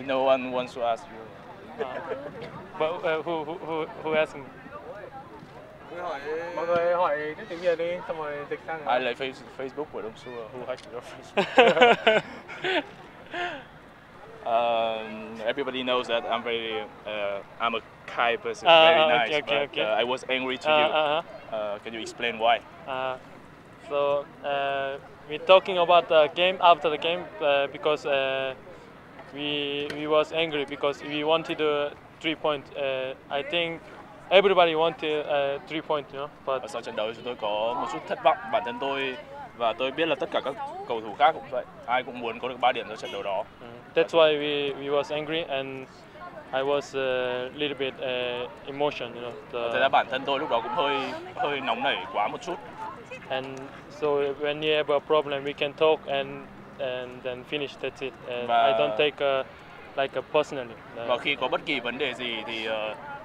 No one wants to ask you. But who asked me? Mọi người hỏi cái tiếng Việt đi, xong rồi dịch sang. Ai lấy Facebook của Đông Xu? Who hacked your Facebook? Everybody knows that I'm a kind person, very nice, okay. I was angry to you. Can you explain why? So we're talking about the game after the game because we was angry because we wanted a 3-point. I think everybody wanted a 3-point, you know. But Ở sau trận đấu chúng tôi có một chút thất vọng, bản thân tôi và tôi biết là tất cả các cầu thủ khác cũng vậy. Ai cũng muốn có được 3 điểm trong trận đấu đó. That's why we was angry and I was a little bit emotional, you know. Thật ra bản thân tôi lúc đó cũng hơi nóng nảy quá một chút. And so when you have a problem, we can talk and then finish. That's it. And I don't take like personally. Và khi có bất kỳ vấn đề gì thì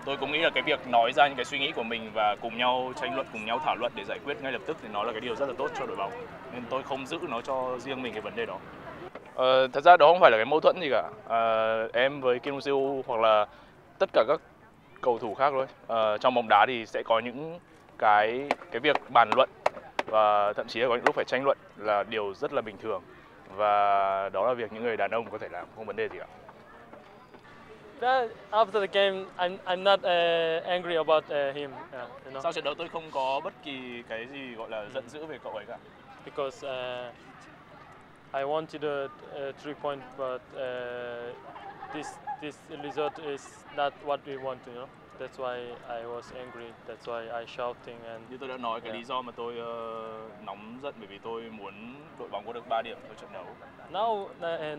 tôi cũng nghĩ là cái việc nói ra những cái suy nghĩ của mình và cùng nhau tranh luận, cùng nhau thảo luận để giải quyết ngay lập tức thì nó là cái điều rất là tốt cho đội bóng. Nên tôi không giữ nó cho riêng mình cái vấn đề đó. Thật ra đó không phải là cái mâu thuẫn gì cả. Em với Kim Siêu hoặc là tất cả các cầu thủ khác thôi. Trong bóng đá thì sẽ có những cái việc bàn luận và thậm chí là có những lúc phải tranh luận là điều rất là bình thường. Và đó là việc những người đàn ông có thể làm, không vấn đề gì cả. After the game, I'm not angry about him. You know? Sau trận đấu tôi không có bất kỳ cái gì gọi là giận dữ về cậu ấy cả. Because I wanted a 3-point, but this result is not what we want, you know. That's why I was angry. That's why I shouting and. Như tôi đã nói, cái lý do mà tôi nóng giận bởi vì tôi muốn đội bóng có được 3 điểm trong trận đấu.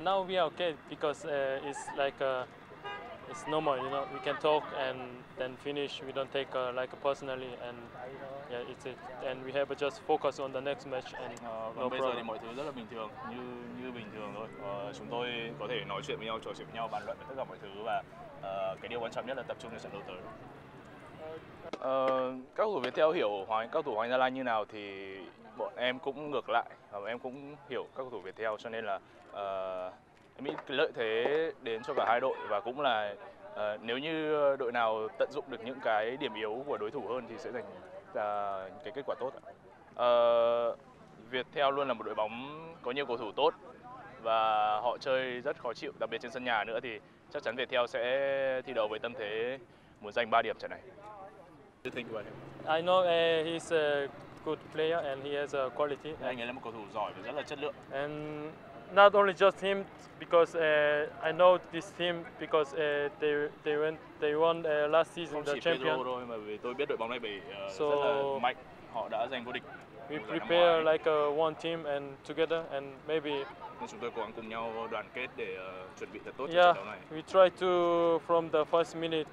Now we are okay because it's like it's normal, you know. We can talk and then finish. We don't take like personally and yeah, it's it. And we have just focus on the next match and no bây problem. giờ thì mọi thứ rất là bình thường, như bình thường thôi. Chúng tôi có thể nói chuyện với nhau, trò chuyện với nhau, bàn luận về tất cả mọi thứ và cái điều quan trọng nhất là tập trung cho trận đấu tới. Các cầu thủ Viettel hiểu các cầu thủ Hoàng Gia Lai như nào thì bọn em cũng ngược lại, và em cũng hiểu các cầu thủ Viettel, cho nên là em nghĩ cái lợi thế đến cho cả hai đội và cũng là nếu như đội nào tận dụng được những cái điểm yếu của đối thủ hơn thì sẽ giành cái kết quả tốt. Viettel luôn là một đội bóng có nhiều cầu thủ tốt và họ chơi rất khó chịu, đặc biệt trên sân nhà nữa thì chắc chắn Viettel sẽ thi đấu với tâm thế muốn giành 3 điểm trận này. I know he's a good player and he has a quality. Anh ấy là một cầu thủ giỏi và rất là chất lượng. And not only just him, because I know this team because they won last season Không the chỉ champion. Pedro thôi mà vì tôi biết đội bóng này rất là mạnh, họ đã giành vô địch. We prepare like one team and together and maybe. Nên chúng tôi cố gắng cùng nhau đoàn kết để chuẩn bị thật tốt cho Yeah, trận đấu này. we try to from the first minute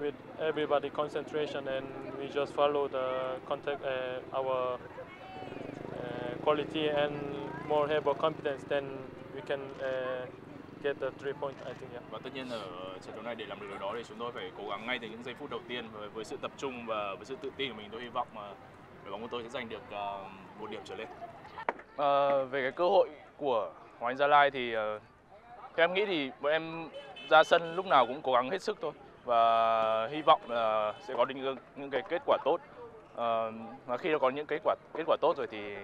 with everybody concentration and we just follow the contact our quality and more have a confidence then we can get the 3-point, I think. Yeah. Và tất nhiên ở trận đấu này để làm được điều đó thì chúng tôi phải cố gắng ngay từ những giây phút đầu tiên với sự tập trung và với sự tự tin của mình. Tôi hy vọng đội bóng của tôi sẽ giành được 1 điểm trở lên. Về cái cơ hội của Hoàng Anh Gia Lai thì theo em nghĩ thì bọn em ra sân lúc nào cũng cố gắng hết sức thôi và hy vọng là sẽ có những cái kết quả tốt. Và khi nó có những kết quả tốt rồi thì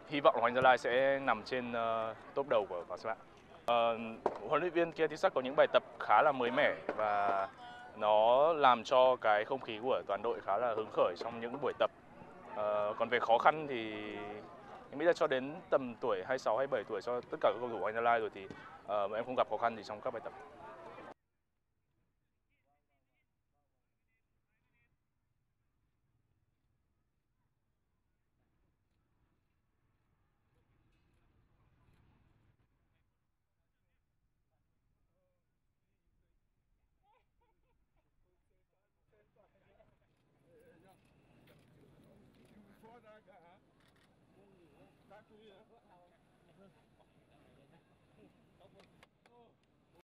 hy vọng Hoàng Anh Gia Lai sẽ nằm trên top đầu của bảng xếp hạng. Huấn luyện viên Kia Thị có những bài tập khá là mới mẻ và nó làm cho cái không khí của toàn đội khá là hứng khởi trong những buổi tập. Còn về khó khăn thì em nghĩ là cho đến tầm tuổi 26, 27 tuổi cho tất cả các cầu thủ Hoàng Anh Gia Lai rồi thì em không gặp khó khăn gì trong các bài tập.